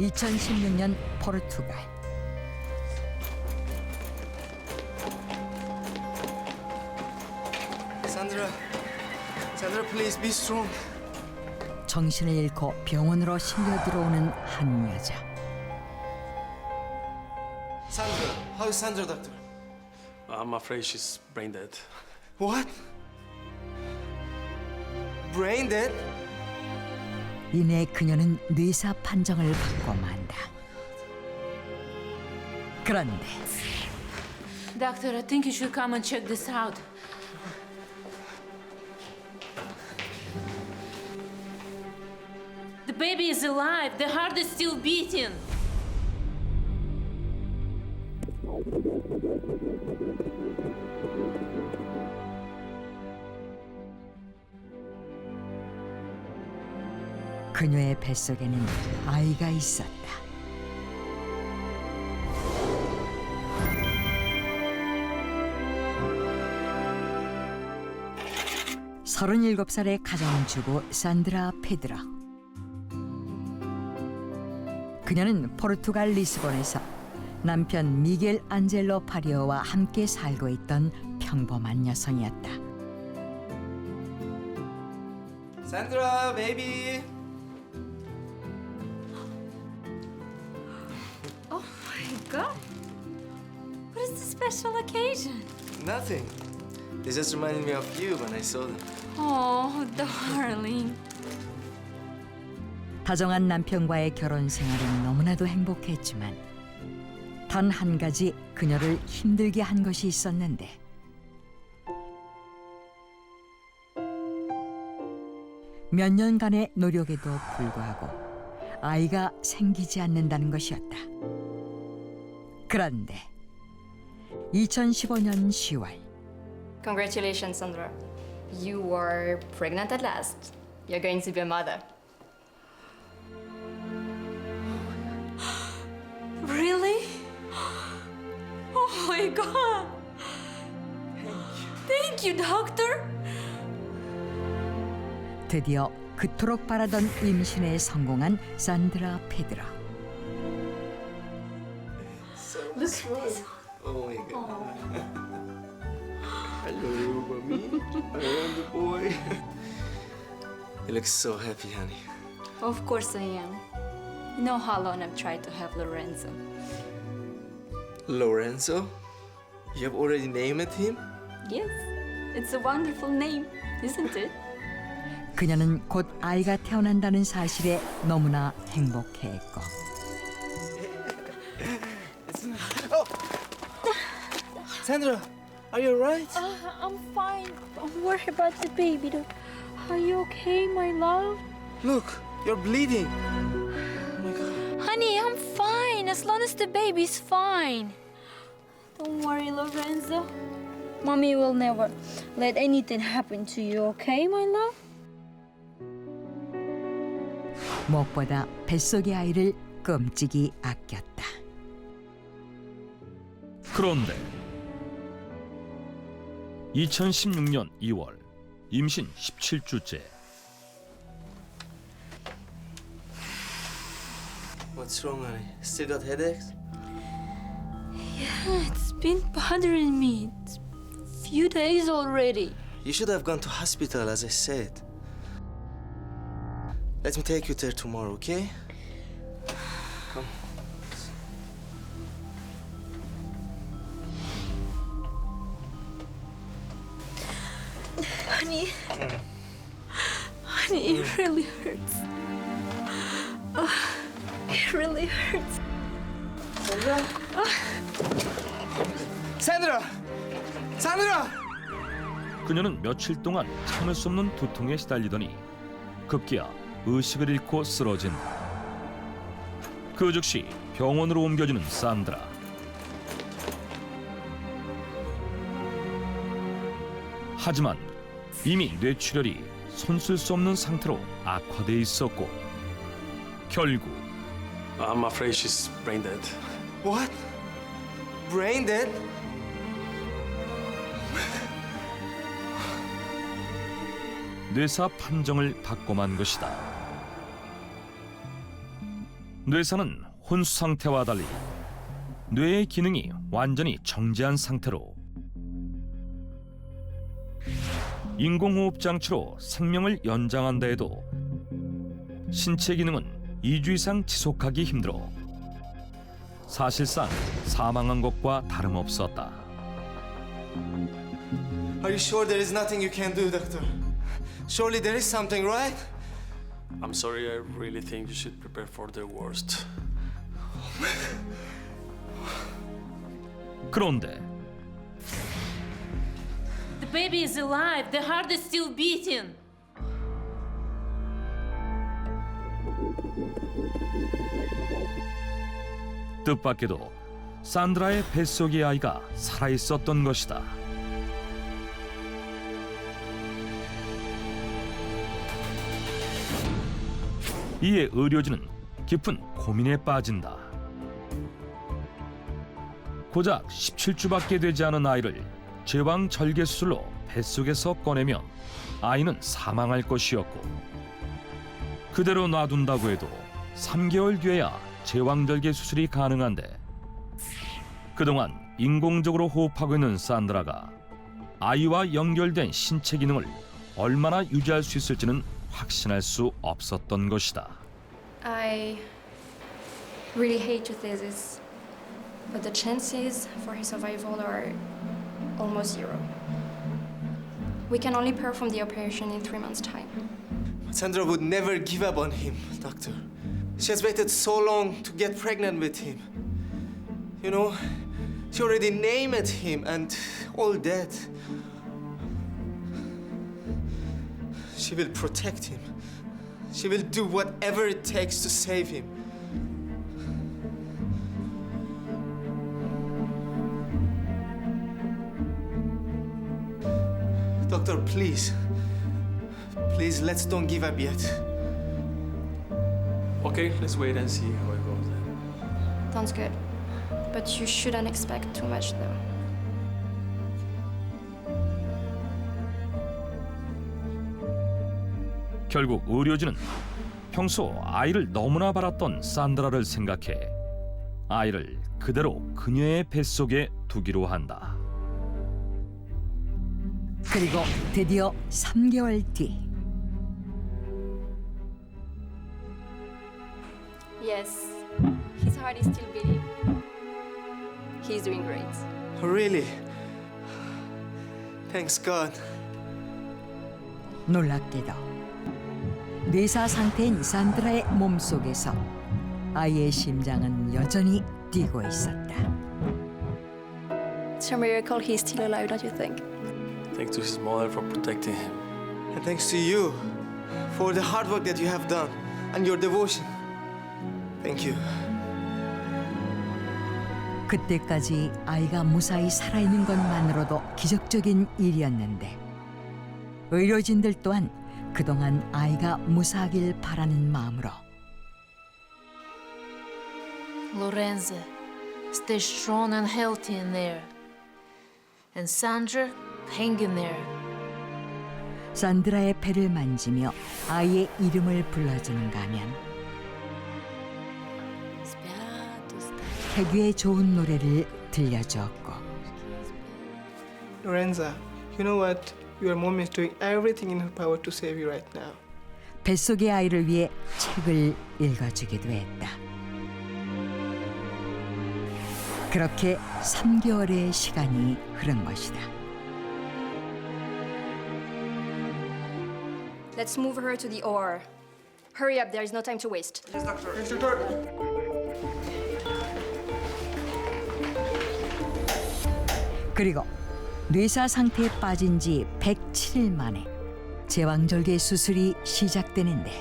2016년 포르투갈. Sandra, please be strong. 정신을 잃고 병원으로 실려 들어오는 한 여자. Sandra, how is Sandra, doctor? I'm afraid she's brain dead. What? Brain dead? 이내 그녀는 뇌사 판정을 받고 만다. 그런데 Doctor, I think you should come and check this out. The baby is alive. The heart is still beating. 그녀의 뱃속에는 아이가 있었다. 서른일곱 살의 가정주부 산드라 페드로. 그녀는 포르투갈 리스본에서 남편 미겔 안젤로 파리오와 함께 살고 있던 평범한 여성이었다. Sandra, baby. Oh my God! What is the special occasion? Nothing. They just reminded me of you when I saw them. Oh, darling. 다정한 남편과의 결혼 생활은 너무나도 행복했지만 단 한 가지 그녀를 힘들게 한 것이 있었는데 몇 년간의 노력에도 불구하고 아이가 생기지 않는다는 것이었다. 그런데 2015년 10월 Congratulations, Sandra. You are pregnant at last. You're going to be a mother. Really? Oh my God! Thank you, doctor. 드디어 그토록 바라던 임신에 성공한 산드라 페드로. Oh my God. Hello, mommy. I am the boy. You look so happy, honey. Of course I am. You know how long I've tried to have Lorenzo. Lorenzo? You have already named him? Yes, it's a wonderful name, isn't it? 그녀는 곧 아이가 태어난다는 사실에 너무나 행복해했고 Sandra, are you alright? I'm fine. Don't worry about the baby. Are you okay, my love? Look, you're bleeding. Oh my God. Honey, I'm fine as long as the baby's fine. Don't worry, Lorenzo. Mommy will never let anything happen to you, okay, my love? 무엇보다 뱃속의 아이를 끔찍이 아꼈다. 그런데 2016년 2월 임신 17주째. What's wrong, honey? Still got headaches? It's been bothering me. It's a few days already. You should have gone to hospital, as I said. Let me take you there tomorrow, okay? Come. Honey. Honey, it really hurts. It really hurts. Sandra! Sandra! 그녀는 며칠 동안 참을 수 없는 두통에 시달리더니 급기야 의식을 잃고 쓰러진다. 그 즉시 병원으로 옮겨지는 산드라. 하지만 이미 뇌출혈이 손쓸 수 없는 상태로 악화돼 있었고 결국 I'm afraid she's brain dead. What? Brain dead? 뇌사 판정을 받고 만 것이다. 뇌사는 혼수 상태와 달리 뇌의 기능이 완전히 정지한 상태로 인공호흡 장치로 생명을 연장한다 해도 신체 기능은 2주 이상 지속하기 힘들어 사실상 사망한 것과 다름없었다. Are you sure there is nothing you can do, doctor? Surely there is something, right? I'm sorry, I really think you should prepare for the worst. 그런데 The baby is alive. The heart is still beating. 뜻밖에도 산드라의 뱃속의 아이가 살아있었던 것이다. 이에 의료진은 깊은 고민에 빠진다. 고작 17주밖에 되지 않은 아이를 제왕 절개 수술로 뱃속에서 꺼내면 아이는 사망할 것이었고 그대로 놔둔다고 해도 3개월 뒤에야 제왕절개 수술이 가능한데 그동안 인공적으로 호흡하고 있는 산드라가 아이와 연결된 신체 기능을 얼마나 유지할 수 있을지는 확신할 수 없었던 것이다. I really hate to say this, but the chances for his survival are almost zero. We can only perform the operation in 3 months' time. Sandra would never give up on him, doctor. She has waited so long to get pregnant with him. You know, she already named him and all that. She will protect him. She will do whatever it takes to save him. Doctor, please. Please, let's don't give up yet. Okay, let's wait and see how it goes then. Sounds good. But you shouldn't expect too much though. 결국 의료진은 평소 아이를 너무나 바랐던 산드라를 생각해 아이를 그대로 그녀의 뱃속에 두기로 한다. 그리고 드디어 3개월 뒤 Yes, his heart is still beating. He's doing great. Oh, really? Thanks God. 놀랍게도 뇌사 상태인 산드라의 몸속에서 아이의 심장은 여전히 뛰고 있었다. It's a miracle he's still alive, don't you think? Thanks to his mother for protecting him. And thanks to you for the hard work that you have done and your devotion. Thank you. 그때까지 아이가 무사히 살아있는 것만으로도 기적적인 일이었는데 의료진들 또한 그동안 아이가 무사하길 바라는 마음으로 Lorenza, stay strong and healthy in there. And Sandra, hang in there. 산드라의 배를 만지며 아이의 이름을 불러주는가 하면 태교의 좋은 노래를 들려주었고 Lorenza, you know what? Your mom is doing everything in her power to save you right now. 뱃속의 아이를 위해 책을 읽어주기도 했다. 그렇게 3개월의 시간이 흐른 것이다. Let's move her to the OR. Hurry up, there is no time to waste. Yes, doctor. Yes, doctor. 그리고 뇌사 상태에 빠진 지 107일 만에 제왕절개 수술이 시작되는데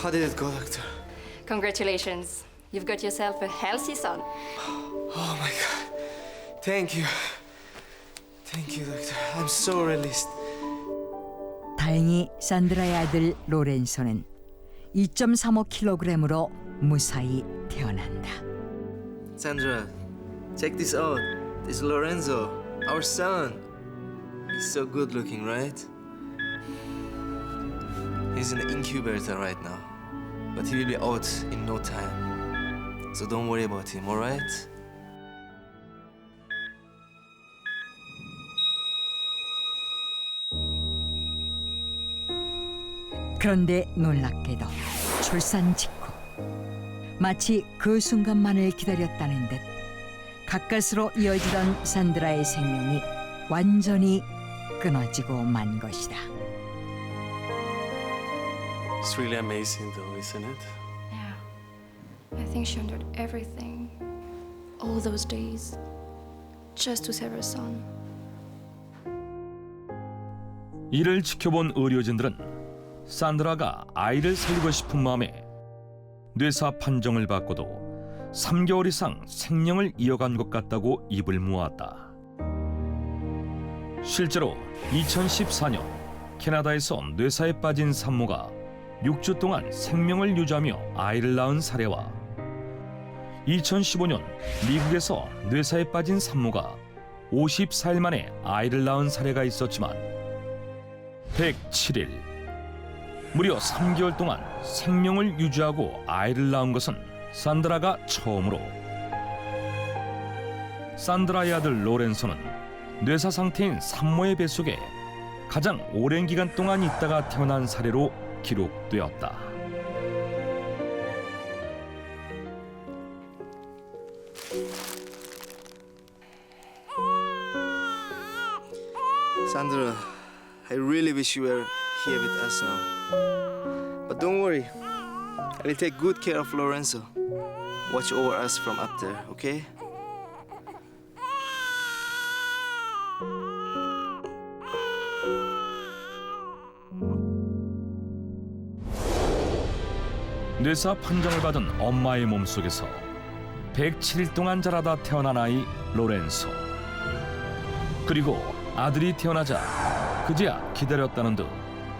How did it go, doctor? Congratulations. You've got yourself a healthy son. Oh my God. Thank you. Thank you, doctor. I'm so released. 다행히 산드라의 아들 로렌소는 2.35kg으로 무사히 태어난다. Sandra, check this out. This is Lorenzo, our son. He's so good looking, right? He's in the incubator right now, but he will be out in no time. So don't worry about him, alright? 그런데 놀랍게도 출산 직후 마치 그 순간만을 기다렸다는 듯 가까스로 이어지던 산드라의 생명이 완전히 끊어지고 만 것이다. It's really amazing, though, isn't it? Yeah. I think she endured everything, all those days, just to save her son. 이를 지켜본 의료진들은 산드라가 아이를 살리고 싶은 마음에 뇌사 판정을 받고도 3개월 이상 생명을 이어간 것 같다고 입을 모았다. 실제로 2014년 캐나다에서 뇌사에 빠진 산모가 6주 동안 생명을 유지하며 아이를 낳은 사례와 2015년 미국에서 뇌사에 빠진 산모가 54일 만에 아이를 낳은 사례가 있었지만 107일, 무려 3개월 동안 생명을 유지하고 아이를 낳은 것은 산드라가 처음으로. 산드라의 아들 로렌소는 뇌사 상태인 산모의 뱃속에 가장 오랜 기간 동안 있다가 태어난 사례로 기록되었다. Sandra, I really wish you were here with us now. But don't worry, I will take good care of Lorenzo. Watch over us from up there, okay? 뇌사 판정을 받은 엄마의 몸속에서 107일 동안 자라다 태어난 아이 로렌소. 그리고 아들이 태어나자 그제야 기다렸다는 듯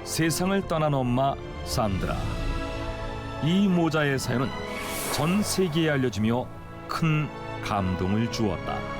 세상을 떠난 엄마 산드라. 이 모자의 사연은 전 세계에 알려지며 큰 감동을 주었다.